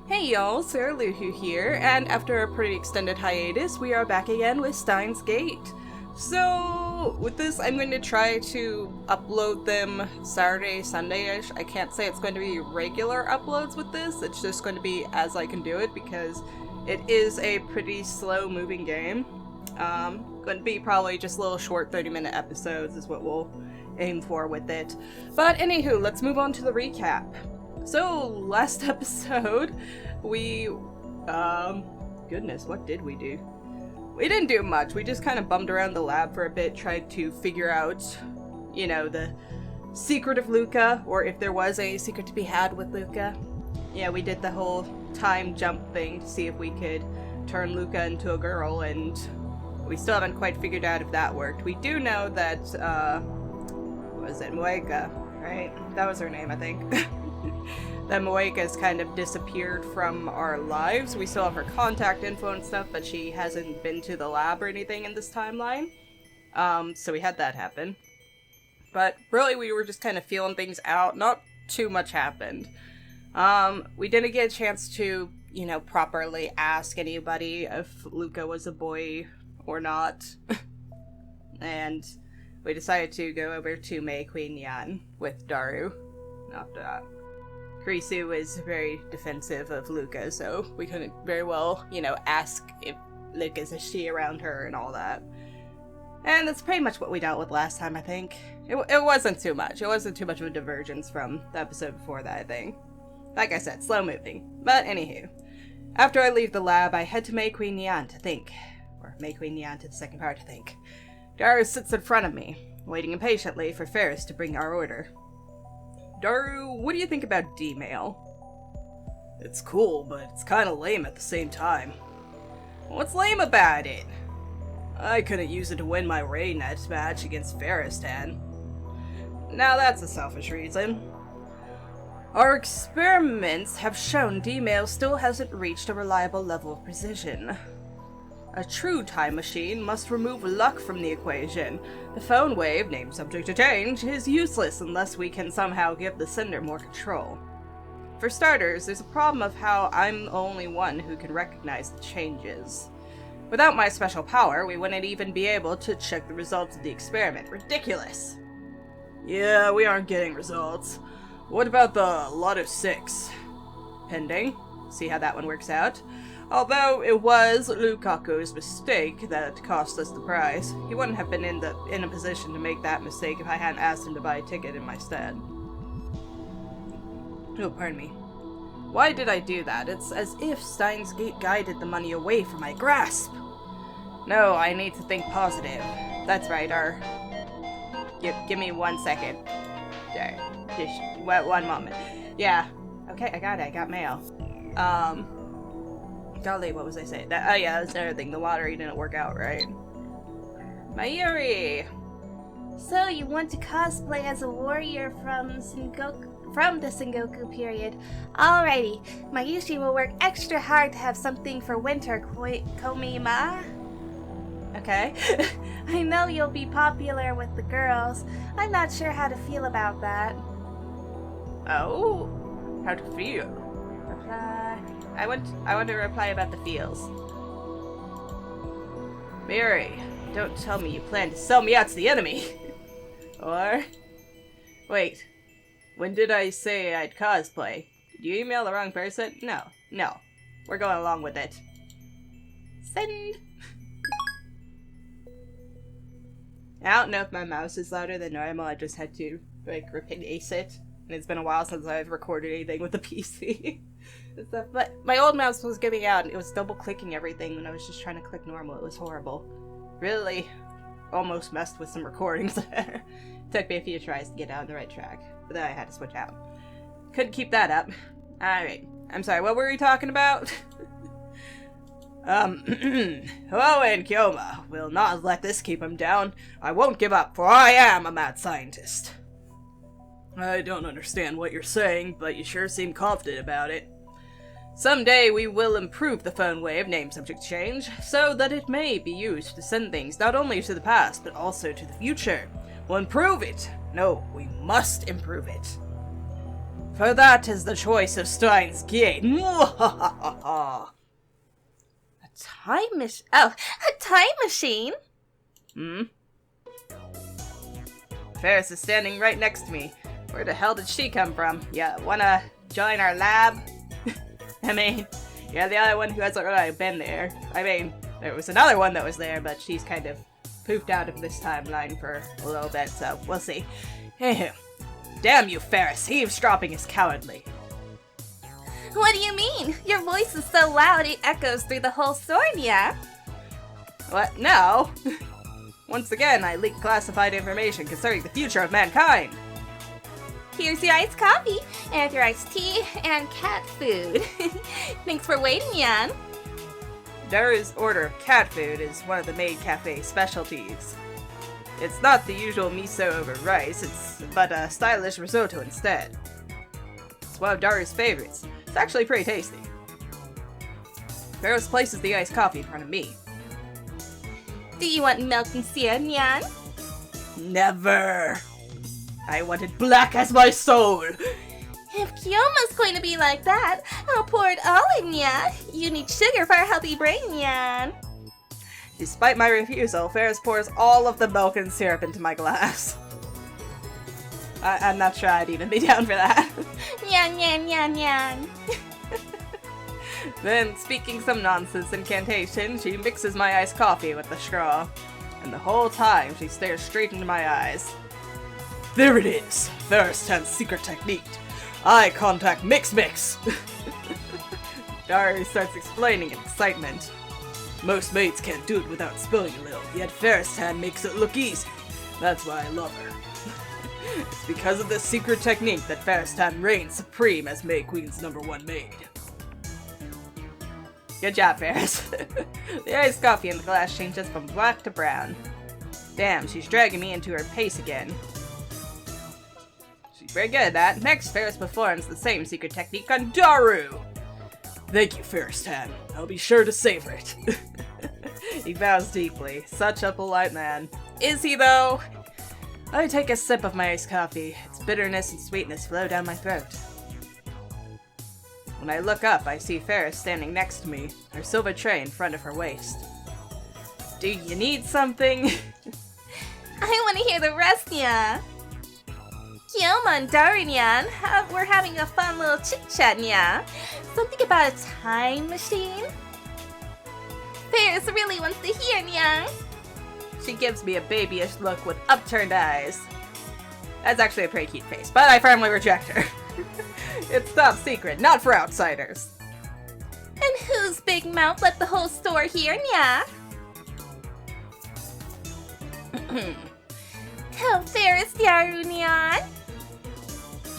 Hey y'all, Sarah Luhu here, and after a pretty extended hiatus, we are back again with Steins Gate. So, with this, I'm going to try to upload them Saturday, Sunday-ish. I can't say it's going to be regular uploads with this, it's just going to be as I can do it, because it is a pretty slow-moving game. Going to be probably just little short 30-minute episodes is what we'll aim for with it. But anywho, let's move on to the recap. So, last episode, we, goodness, what did we do? We didn't do much, we just kind of bummed around the lab for a bit, tried to figure out, you know, the secret of Luca, or if there was a secret to be had with Luca. Yeah, we did the whole time jump thing to see if we could turn Luca into a girl, and we still haven't quite figured out if that worked. We do know that, what was it, Moeka, right? That was her name, I think. That Moeka's kind of disappeared from our lives. We still have her contact info and stuff, but she hasn't been to the lab or anything in this timeline. So we had that happen. But really, we were just kind of feeling things out. Not too much happened. We didn't get a chance to, you know, properly ask anybody if Luca was a boy or not. And we decided to go over to Mei Queen Yan with Daru after that. Krisu was very defensive of Luca, so we couldn't very well, you know, ask if Luca's a she around her and all that. And that's pretty much what we dealt with last time, I think. It wasn't too much. It wasn't too much of a divergence from the episode before that, I think. Like I said, slow moving. But anywho, after I leave the lab, I head to Mei Queen Yan to think. Or Mei Queen Yan to the second part to think. Daru sits in front of me, waiting impatiently for Ferris to bring our order. Daru, what do you think about D-Mail? It's cool, but it's kinda lame at the same time. What's lame about it? I couldn't use it to win my Raynet match against Ferristan. Now that's a selfish reason. Our experiments have shown D-Mail still hasn't reached a reliable level of precision. A true time machine must remove luck from the equation. The phone wave, named subject to change, is useless unless we can somehow give the sender more control. For starters, there's a problem of how I'm the only one who can recognize the changes. Without my special power, we wouldn't even be able to check the results of the experiment. Ridiculous! Yeah, we aren't getting results. What about the Lotto 6? Pending. See how that one works out. Although it was Lukaku's mistake that cost us the prize, he wouldn't have been in a position to make that mistake if I hadn't asked him to buy a ticket in my stead. Oh, pardon me. Why did I do that? It's as if Steins Gate guided the money away from my grasp. No, I need to think positive. That's right, give me 1 second. Sorry, just one moment. Yeah. Okay, I got it. I got mail. Golly, what was I saying? Oh yeah, that's another thing. The lottery didn't work out, right? Mayuri! So you want to cosplay as a warrior from the Sengoku period. Alrighty, Mayushi will work extra hard to have something for winter, Komima. Okay. I know you'll be popular with the girls. I'm not sure how to feel about that. Oh? How to feel? Reply. I want to reply about the feels. Mary, don't tell me you plan to sell me out to the enemy! Or... Wait. When did I say I'd cosplay? Did you email the wrong person? No. We're going along with it. Send! I don't know if my mouse is louder than normal, I just had to, like, replace it. And it's been a while since I've recorded anything with the PC. And stuff. But my old mouse was giving out, and it was double-clicking everything when I was just trying to click normal. It was horrible. Really almost messed with some recordings there. Took me a few tries to get on the right track. But then I had to switch out. Couldn't keep that up. Alright. I'm sorry, what were we talking about? Hello, and Kyoma will not let this keep him down. I won't give up, for I am a mad scientist. I don't understand what you're saying, but you sure seem confident about it. Someday we will improve the phone wave, name subject change, so that it may be used to send things not only to the past, but also to the future. We'll improve it. No, we must improve it. For that is the choice of Steins Gate. A time machine? Hmm? Ferris is standing right next to me. Where the hell did she come from? Yeah, wanna join our lab? I mean, you're the only one who hasn't really been there. I mean, there was another one that was there, but she's kind of poofed out of this timeline for a little bit, so we'll see. Anywho, damn you, Ferris. Eavesdropping is cowardly. What do you mean? Your voice is so loud it echoes through the whole store, yeah? What? No. Once again, I leaked classified information concerning the future of mankind. Here's your iced coffee, and your iced tea, and cat food. Thanks for waiting, Yan. Daru's order of cat food is one of the maid cafe's specialties. It's not the usual miso over rice, but a stylish risotto instead. It's one of Daru's favorites. It's actually pretty tasty. Ferris places the iced coffee in front of me. Do you want milk and syrup, Yan? Never! I want it black as my soul! If Kyoma's going to be like that, I'll pour it all in ya. You need sugar for a healthy brain, Yan. Despite my refusal, Ferris pours all of the milk and syrup into my glass. I'm not sure I'd even be down for that. Yan, yan, yan, yan. Then, speaking some nonsense incantation, she mixes my iced coffee with the straw. And the whole time, she stares straight into my eyes. There it is! Ferris-tan's secret technique. Eye contact mix! Daru starts explaining in excitement. Most maids can't do it without spilling a little, yet Ferris-tan makes it look easy. That's why I love her. It's because of this secret technique that Ferris-tan reigns supreme as May Queen's #1 maid. Good job, Ferris. The iced coffee in the glass changes from black to brown. Damn, she's dragging me into her pace again. She's very good at that. Next, Ferris performs the same secret technique on Daru. Thank you, Ferris-tan. I'll be sure to savor it. He bows deeply. Such a polite man. Is he, though? I take a sip of my iced coffee. Its bitterness and sweetness flow down my throat. When I look up, I see Ferris standing next to me, her silver tray in front of her waist. Do you need something? I want to hear the rest, yeah. Kyoma and Daru, Nyan, we're having a fun little chit-chat, yeah. Something about a time machine? Ferris really wants to hear, Nyan. She gives me a babyish look with upturned eyes. That's actually a pretty cute face, but I firmly reject her. It's top secret, not for outsiders. And whose big mouth let the whole store hear, yeah? Oh, Ferris, Daru, Nyan.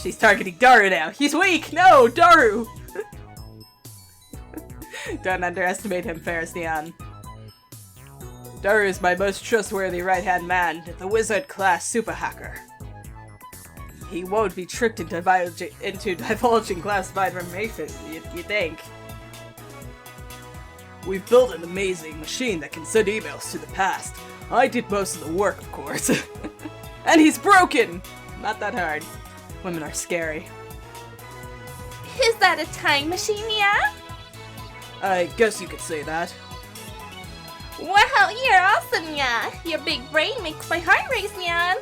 She's targeting Daru now. He's weak! No, Daru! Don't underestimate him, Ferris Neon. Daru is my most trustworthy right-hand man, the wizard-class super hacker. He won't be tricked into divulging classified information, you think. We've built an amazing machine that can send emails to the past. I did most of the work, of course. And he's broken! Not that hard. Women are scary. Is that a time machine, yeah? I guess you could say that. Wow, you're awesome, yeah. Your big brain makes my heart race, yeah.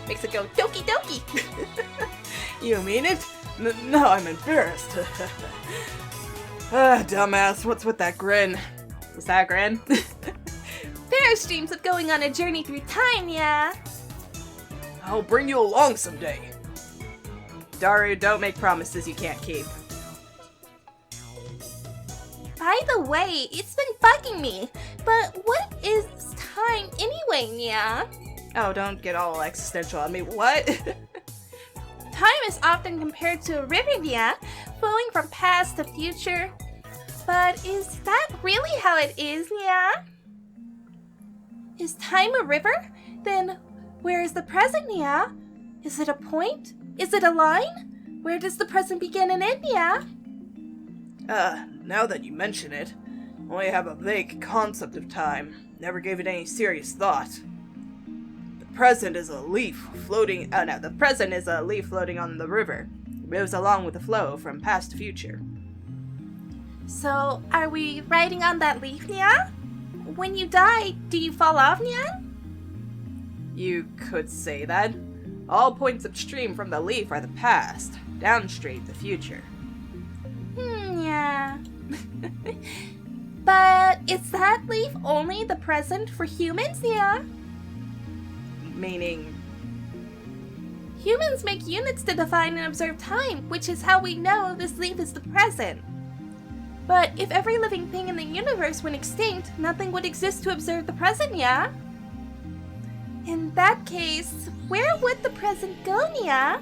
Makes it go doki doki. You mean it? No, I'm embarrassed. Dumbass, what's with that grin? Was that a grin? Ferris dreams of going on a journey through time, yeah. I'll bring you along someday. Daru, don't make promises you can't keep. By the way, it's been bugging me, but what is time anyway, yeah? Oh, don't get all existential on me. What? Time is often compared to a river, yeah, flowing from past to future. But is that really how it is, yeah? Is time a river? Then where is the present, yeah? Is it a point? Is it a line? Where does the present begin and end, yeah? Now that you mention it, I only have a vague concept of time. Never gave it any serious thought. The present is a leaf floating on the river. moves along with the flow from past to future. So, are we riding on that leaf, Nya? When you die, do you fall off, Nya? You could say that. All points upstream from the leaf are the past, downstream the future. Yeah. But is that leaf only the present for humans, yeah? Meaning? Humans make units to define and observe time, which is how we know this leaf is the present. But if every living thing in the universe went extinct, nothing would exist to observe the present, yeah? In that case, where would the present go, Nya?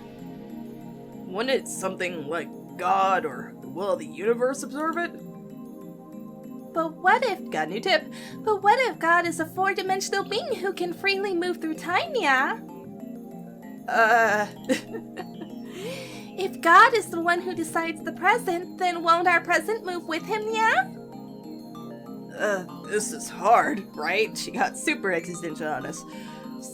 Wouldn't it something like God or the will of the universe observe it? But what if... Got a new tip. But what if God is a four-dimensional being who can freely move through time, Nya? If God is the one who decides the present, then won't our present move with him, Nya? This is hard, right? She got super existential on us.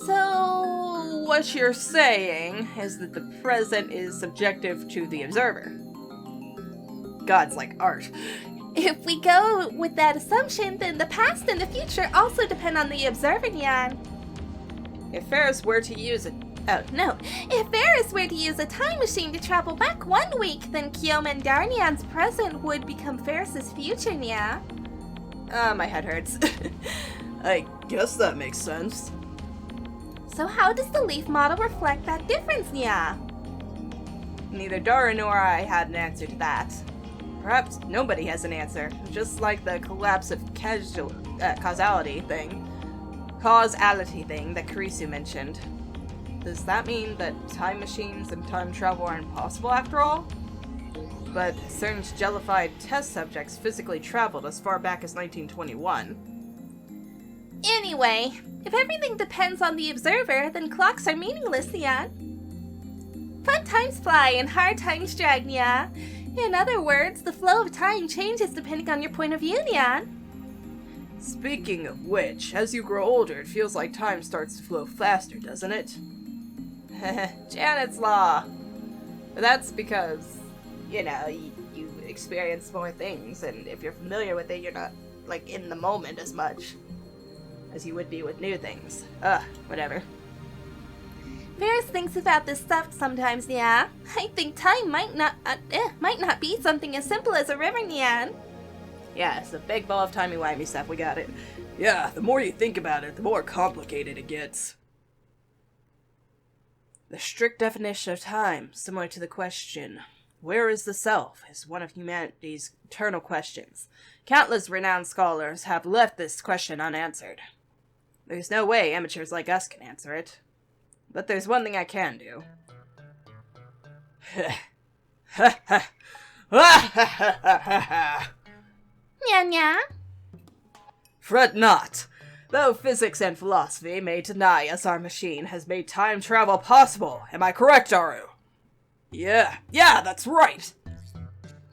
So... What you're saying is that the present is subjective to the observer. God's like art. If we go with that assumption, then the past and the future also depend on the observer, Nyan. If Ferris were to use it... Oh, no. If Ferris were to use a time machine to travel back 1 week, then Kyomen Darnian's present would become Ferris's future, Nya. My head hurts. I guess that makes sense. So how does the leaf model reflect that difference, Nya? Neither Daru nor I had an answer to that. Perhaps nobody has an answer, just like the collapse of causality thing that Kurisu mentioned. Does that mean that time machines and time travel are impossible after all? But CERN's jellified test subjects physically traveled as far back as 1921. Anyway, if everything depends on the observer, then clocks are meaningless, Nyan. Fun times fly and hard times drag, Nya. In other words, the flow of time changes depending on your point of view, Nyan. Speaking of which, as you grow older, it feels like time starts to flow faster, doesn't it? Janet's Law. But that's because, you experience more things, and if you're familiar with it, you're not, in the moment as much as you would be with new things. Whatever. Ferris thinks about this stuff sometimes, Nya. I think time might not be something as simple as a river, Nyan. Yeah, it's a big ball of timey-wimey stuff, we got it. Yeah, the more you think about it, the more complicated it gets. The strict definition of time, similar to the question, where is the self, is one of humanity's eternal questions. Countless renowned scholars have left this question unanswered. There's no way amateurs like us can answer it. But there's one thing I can do. Nya. Fret not. Though physics and philosophy may deny us our machine has made time travel possible. Am I correct, Daru? Yeah, that's right.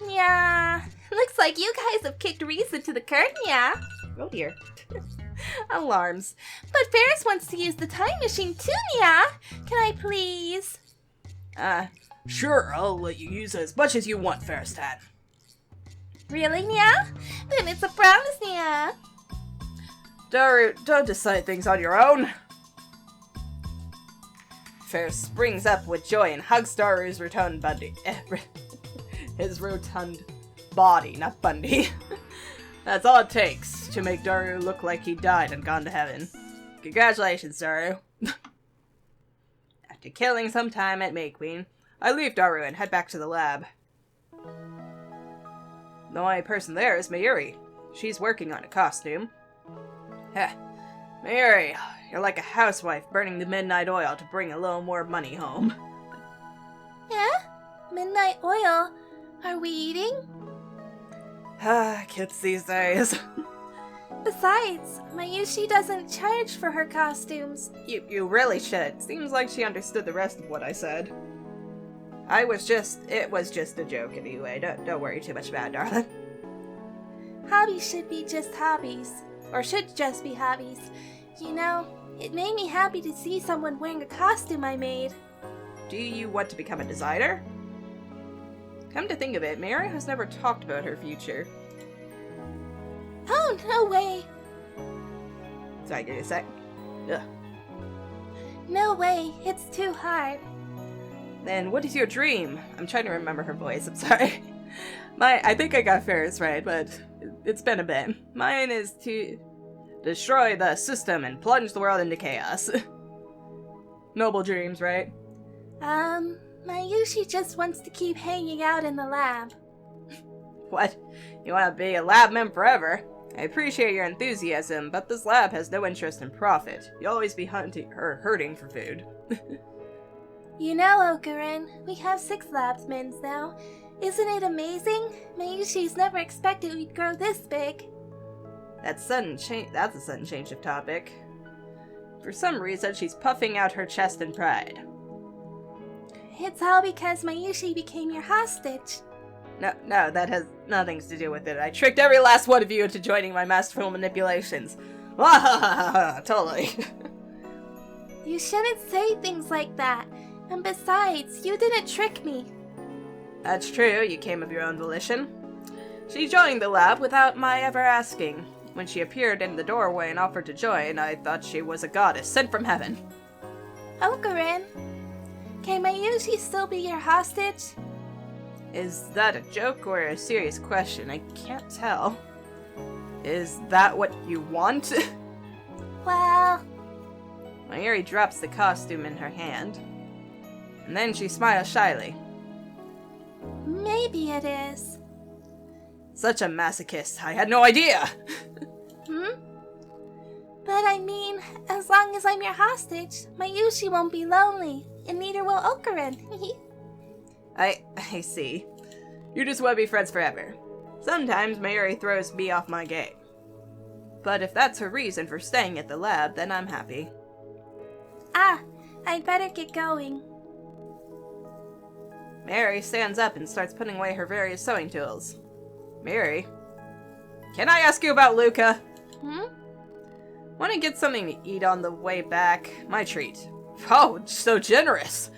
Yeah, looks like you guys have kicked reason to the curtain, yeah. Oh dear. Alarms. But Ferris wants to use the time machine too, yeah. Can I please? Sure, I'll let you use it as much as you want, Ferris-tan. Really, Nya? Then it's a promise, Nya. Daru, don't decide things on your own. Ferris springs up with joy and hugs Daru's rotund Bundy. His rotund body, not Bundy. That's all it takes to make Daru look like he died and gone to heaven. Congratulations, Daru. After killing some time at May Queen, I leave Daru and head back to the lab. The only person there is Mayuri. She's working on a costume. Heh. Mayuri, you're like a housewife burning the midnight oil to bring a little more money home. Yeah? Midnight oil? Are we eating? Kids these days. Besides, Mayushi doesn't charge for her costumes. You really should. Seems like she understood the rest of what I said. It was just a joke anyway. Don't worry too much about it, darling. Hobbies should be just hobbies. Or should just be hobbies. You know, it made me happy to see someone wearing a costume I made. Do you want to become a designer? Come to think of it, Mayuri has never talked about her future. Oh, no way. Sorry, give me a sec. Ugh. No way, it's too hard. Then what is your dream? I'm trying to remember her voice, I'm sorry. I think I got Ferris right, but it's been a bit. Mine is to destroy the system and plunge the world into chaos. Noble dreams, right? Mayushi just wants to keep hanging out in the lab. What? You want to be a lab man forever? I appreciate your enthusiasm, but this lab has no interest in profit. You'll always be hunting or hurting for food. You know, Okurin, we have 6 labsmans now. Isn't it amazing? Mayushi's never expected we'd grow this big. That's a sudden change of topic. For some reason, she's puffing out her chest in pride. It's all because Mayushi became your hostage. No, that has nothing to do with it. I tricked every last one of you into joining my masterful manipulations. Totally. You shouldn't say things like that. And besides, you didn't trick me. That's true, you came of your own volition. She joined the lab without my ever asking. When she appeared in the doorway and offered to join, I thought she was a goddess sent from heaven. Okurin, can Mayushi still be your hostage? Is that a joke or a serious question? I can't tell. Is that what you want? Well... Mayuri drops the costume in her hand. And then she smiles shyly. Maybe it is. Such a masochist. I had no idea! But I mean, as long as I'm your hostage, Mayushi won't be lonely, and neither will Okurin. I see. You just want to be friends forever. Sometimes Mayuri throws me off my game. But if that's her reason for staying at the lab, then I'm happy. I'd better get going. Mayuri stands up and starts putting away her various sewing tools. Mayuri, can I ask you about Luca? Want to get something to eat on the way back? My treat. Oh, so generous.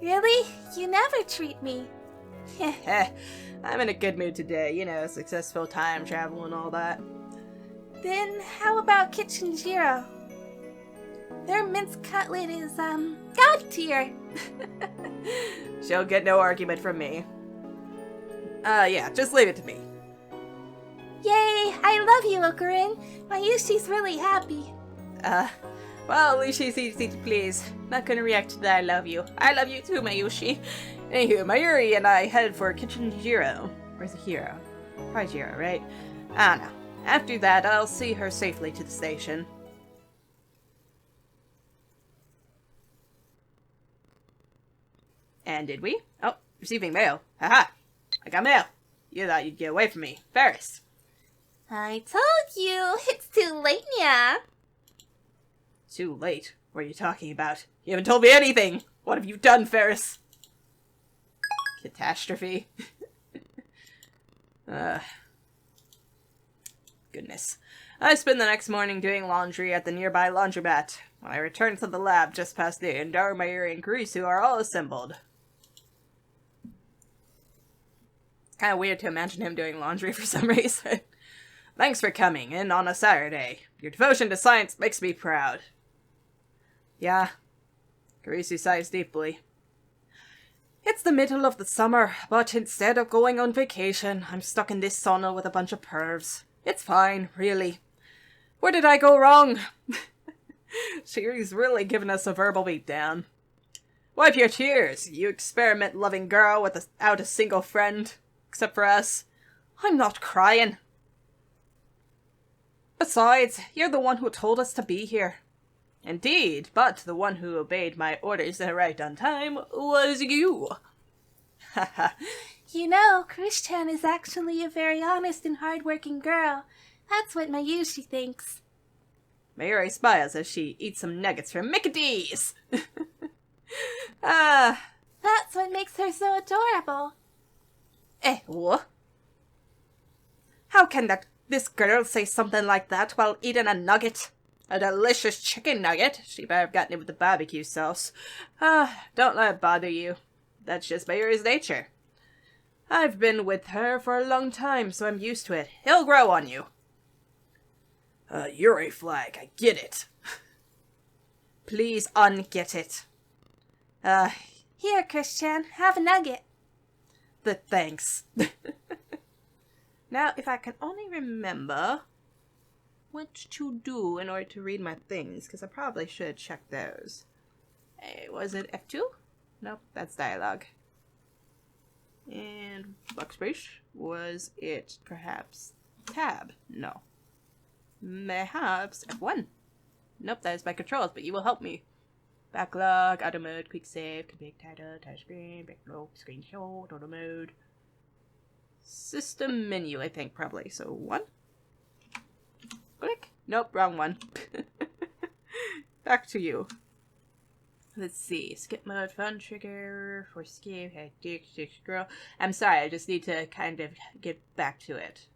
Really? You never treat me. I'm in a good mood today. You know, successful time travel and all that. Then how about Kitchen Jiro? Their minced cutlet is, god tier. She'll get no argument from me. Yeah, just leave it to me. Yay! I love you, Okurin. Mayushi's really happy. Well, at least she's easy to please. Not gonna react to that I love you. I love you too, Mayushi. Anywho, Mayuri and I head for Kitchen Jiro. Where's the hero? Probably Jiro, right? I don't know. After that, I'll see her safely to the station. And did we? Oh, receiving mail. Haha! I got mail. You thought you'd get away from me. Ferris. I told you, it's too late, yeah. Too late? What are you talking about? You haven't told me anything! What have you done, Ferris? Catastrophe. Goodness. I spent the next morning doing laundry at the nearby laundromat. When I returned to the lab just past noon, Daru, Mayuri, and Kurisu are all assembled. Kinda weird to imagine him doing laundry for some reason. Thanks for coming in on a Saturday. Your devotion to science makes me proud. Yeah. Kurisu sighs deeply. It's the middle of the summer, but instead of going on vacation, I'm stuck in this sauna with a bunch of pervs. It's fine, really. Where did I go wrong? She's really given us a verbal beatdown. Wipe your tears, you experiment-loving girl without a single friend. Except for us. I'm not crying. Besides, you're the one who told us to be here. Indeed, but the one who obeyed my orders and arrived on time was you. Haha. You know, Chris-chan is actually a very honest and hard-working girl. That's what Mayushi thinks. Mayuri smiles as she eats some nuggets from Mickey D's. That's what makes her so adorable. What? How can this girl say something like that while eating a nugget? A delicious chicken nugget. She better have gotten it with the barbecue sauce. Don't let it bother you. That's just Mayuri's nature. I've been with her for a long time, so I'm used to it. He'll grow on you. You're a flag, I get it. Please unget it. Here, Christian, have a nugget. Thanks. Now, if I can only remember what to do in order to read my things, because I probably should check those. Hey, was it F2? Nope, that's dialogue. And backspace, was it perhaps tab? No. Perhaps F1. Nope, that is my controls, but you will help me. Backlog, auto mode, quick save, config title, touch screen, backlog, screenshot, auto mode. System menu, I think, probably. So 1. Click. Nope, wrong one. Back to you. Let's see. Skip mode, phone trigger, for skip, head dick, scroll. I'm sorry, I just need to kind of get back to it.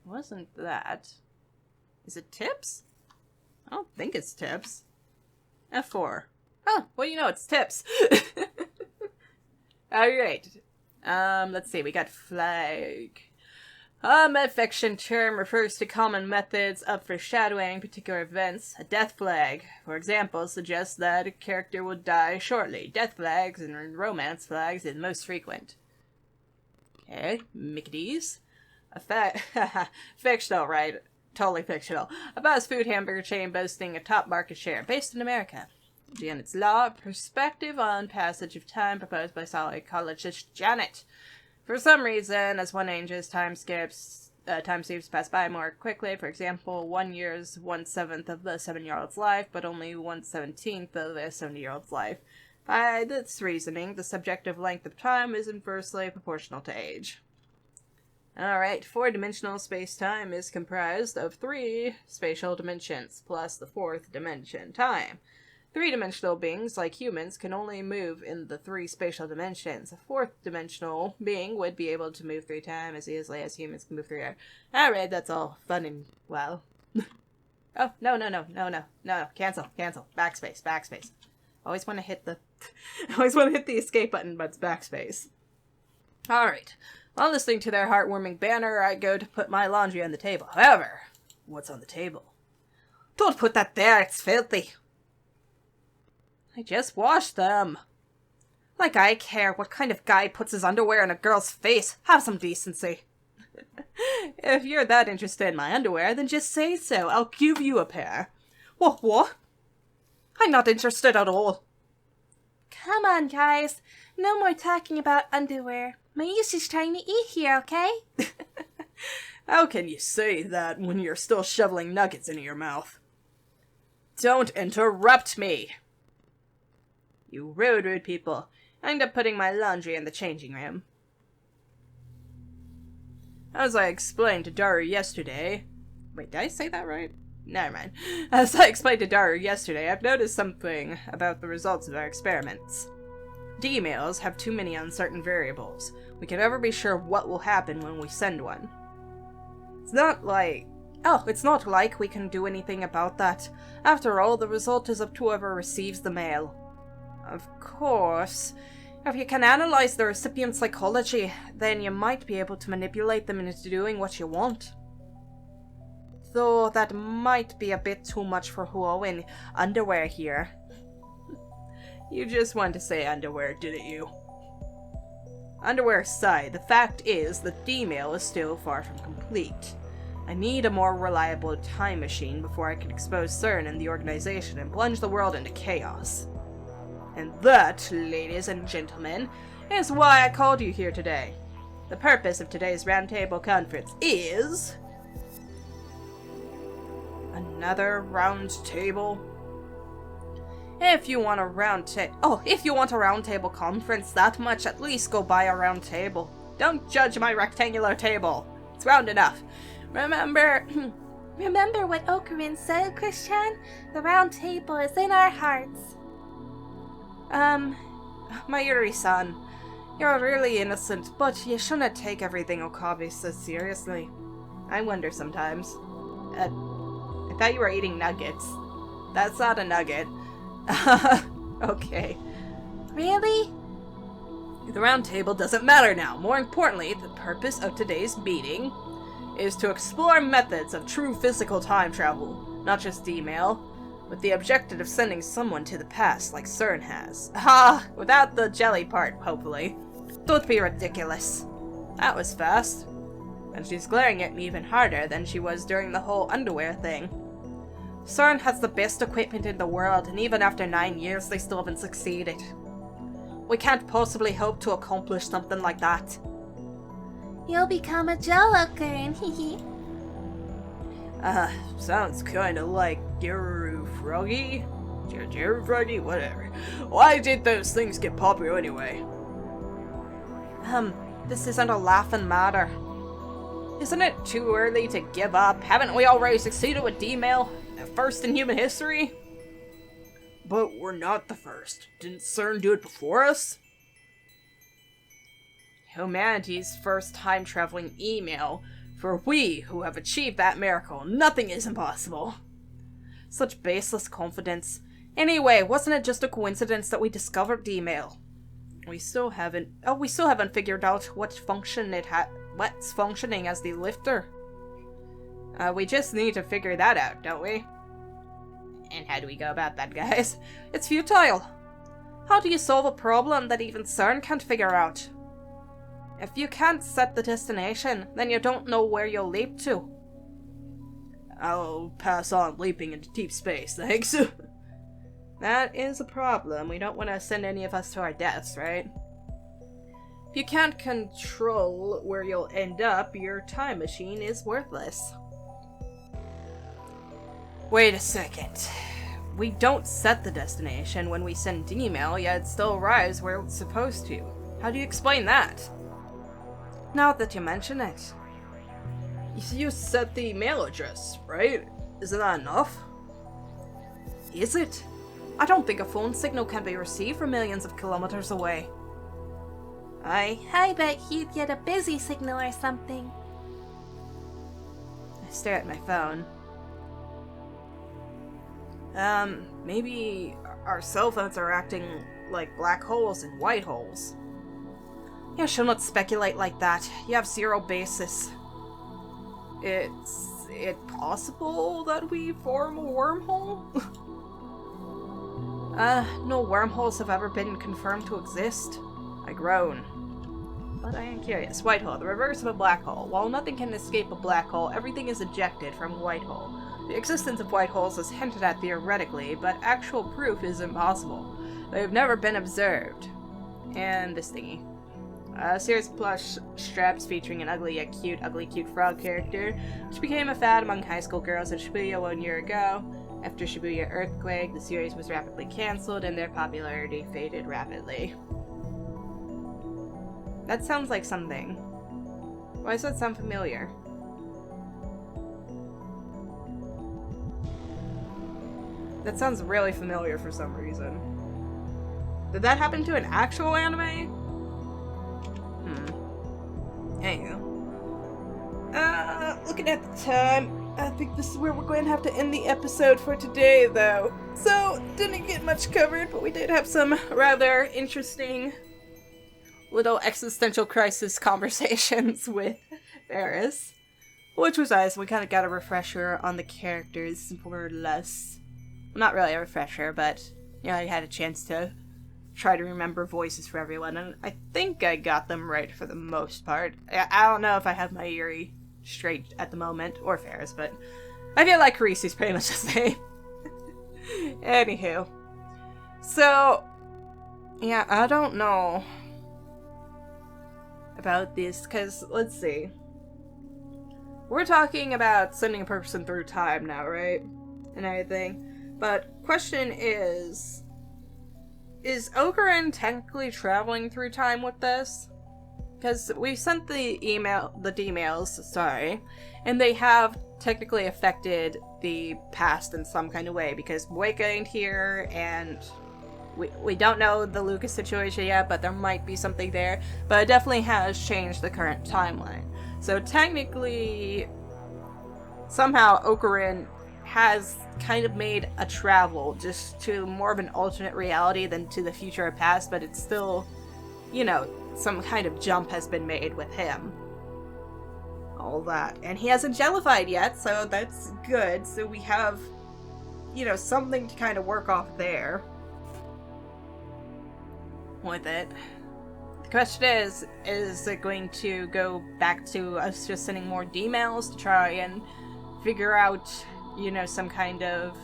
Wasn't that? Is it tips? I don't think it's tips. F4. Oh, well, you know, it's tips. Alright. Let's see, we got flag. A fiction term refers to common methods of foreshadowing particular events. A death flag, for example, suggests that a character will die shortly. Death flags and romance flags are the most frequent. Okay, Mickey's. Fictional, right? Totally fictional. A fast food hamburger chain boasting a top market share, based in America. Janet's Law, perspective on passage of time proposed by psychologist Janet. For some reason, as one ages, time seems to pass by more quickly. For example, 1 year is 1/7 of the 7-year-old's life, but only 1/17 of a 70-year-old's life. By this reasoning, the subjective length of time is inversely proportional to age. Alright, 4-dimensional space-time is comprised of 3 spatial dimensions, plus the 4th dimension, time. 3-dimensional beings, like humans, can only move in the 3 spatial dimensions. A 4th-dimensional being would be able to move 3 times as easily as humans can move 3 hours. Alright, that's all fun and well. Oh, no, cancel, backspace. Always want to hit the escape button, but it's backspace. Alright. While listening to their heartwarming banner, I go to put my laundry on the table. However, what's on the table? Don't put that there, it's filthy. I just washed them. Like I care what kind of guy puts his underwear in a girl's face. Have some decency. If you're that interested in my underwear, then just say so. I'll give you a pair. What? I'm not interested at all. Come on, guys. No more talking about underwear. Mayushi's trying to eat here, okay? How can you say that when you're still shoveling nuggets into your mouth? Don't interrupt me! You rude people. I end up putting my laundry in the changing room. As I explained to Daru yesterday... Wait, did I say that right? Never mind. As I explained to Daru yesterday, I've noticed something about the results of our experiments. D-mails have too many uncertain variables. We can never be sure what will happen when we send one. It's not like we can do anything about that. After all, the result is up to whoever receives the mail. Of course, if you can analyze the recipient's psychology, then you might be able to manipulate them into doing what you want. Though that might be a bit too much for Huo in underwear here. You just wanted to say underwear, didn't you? Underwear aside, the fact is that D-mail is still far from complete. I need a more reliable time machine before I can expose CERN and the organization and plunge the world into chaos. And that, ladies and gentlemen, is why I called you here today. The purpose of today's roundtable conference is... another round table? If you want a round table conference that much, at least go buy a round table. Don't judge my rectangular table. It's round enough. Remember what Ocarin said, Christian? The round table is in our hearts. Mayuri-san, you're really innocent, but you shouldn't take everything Okabe says seriously. I wonder sometimes. I thought you were eating nuggets. That's not a nugget. Okay. Really? The round table doesn't matter now. More importantly, the purpose of today's meeting is to explore methods of true physical time travel, not just email, with the objective of sending someone to the past like CERN has. Without the jelly part, hopefully. Don't be ridiculous. That was fast. And she's glaring at me even harder than she was during the whole underwear thing. CERN has the best equipment in the world, and even after 9 years, they still haven't succeeded. We can't possibly hope to accomplish something like that. You'll become a jello current, hee. Sounds kinda like Daru Froggy? Daru Froggy? Whatever. Why did those things get popular anyway? This isn't a laughing matter. Isn't it too early to give up? Haven't we already succeeded with D-mail? The first in human history? But we're not the first. Didn't CERN do it before us? Humanity's first time-traveling email. For we who have achieved that miracle, nothing is impossible. Such baseless confidence. Anyway, wasn't it just a coincidence that we discovered D-mail? We still haven't figured out what's functioning as the lifter. We just need to figure that out, don't we? And how do we go about that, guys? It's futile. How do you solve a problem that even CERN can't figure out? If you can't set the destination, then you don't know where you'll leap to. I'll pass on leaping into deep space, thanks. That is a problem. We don't want to send any of us to our deaths, right? If you can't control where you'll end up, your time machine is worthless. Wait a second. We don't set the destination when we send email, yet it still arrives where it's supposed to. How do you explain that? Now that you mention it. You set the email address, right? Isn't that enough? Is it? I don't think a phone signal can be received from millions of kilometers away. I bet you'd get a busy signal or something. I stare at my phone. Maybe our cell phones are acting like black holes and white holes. You should not speculate like that. You have zero basis. Is it possible that we form a wormhole? No wormholes have ever been confirmed to exist. I groan. But I am curious. White hole, the reverse of a black hole. While nothing can escape a black hole, everything is ejected from a white hole. The existence of white holes is hinted at theoretically, but actual proof is impossible. They have never been observed. And this thingy. A series of plush straps featuring an ugly cute frog character, which became a fad among high school girls in Shibuya 1 year ago. After Shibuya earthquake, the series was rapidly cancelled and their popularity faded rapidly. That sounds like something. Why does that sound familiar? That sounds really familiar for some reason. Did that happen to an actual anime? Anywho. Looking at the time, I think this is where we're going to have to end the episode for today, though. So, didn't get much covered, but we did have some rather interesting little existential crisis conversations with Ferris. Which was nice. We kind of got a refresher on the characters, more or less. Not really a refresher, but, you know, I had a chance to try to remember voices for everyone, and I think I got them right for the most part. I don't know if I have my Yuri straight at the moment, or Ferris, but I feel like Carisi's pretty much the same. Anywho. So, yeah, I don't know about this, because, let's see. We're talking about sending a person through time now, right? And everything. But, question is Ocarin technically traveling through time with this? Because we sent the D-mails, and they have technically affected the past in some kind of way, because Boyka ain't here, and we don't know the Lucas situation yet, but there might be something there, but it definitely has changed the current timeline. So technically, somehow Ocarin has kind of made a travel just to more of an alternate reality than to the future or past, but it's still you know, some kind of jump has been made with him. All that. And he hasn't jellified yet, so that's good. So we have, you know, something to kind of work off there with it. The question is it going to go back to us just sending more D-mails to try and figure out, you know, some kind of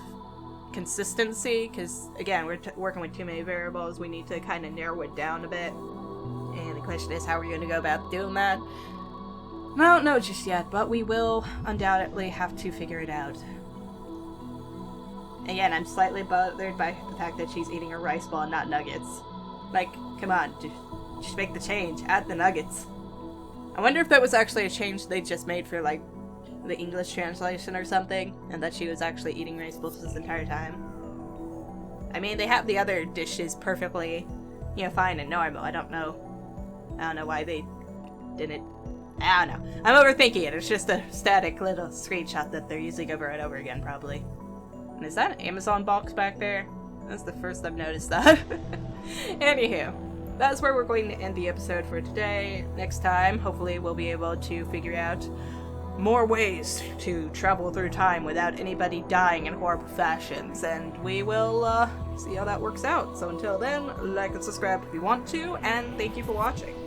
consistency? Because, again, we're working with too many variables. We need to kind of narrow it down a bit. And the question is, how are we going to go about doing that? I don't know just yet, but we will undoubtedly have to figure it out. Again, I'm slightly bothered by the fact that she's eating a rice ball and not nuggets. Like, come on, just make the change. Add the nuggets. I wonder if that was actually a change they just made for, like, the English translation or something, and that she was actually eating rice balls this entire time. I mean, they have the other dishes perfectly, you know, fine and normal. I don't know why they didn't. I don't know. I'm overthinking it. It's just a static little screenshot that they're using over and over again, probably. And is that an Amazon box back there? That's the first I've noticed that. Anywho, that's where we're going to end the episode for today. Next time, hopefully we'll be able to figure out more ways to travel through time without anybody dying in horrible fashions, and we will see how that works out. So until then, like and subscribe if you want to, and thank you for watching.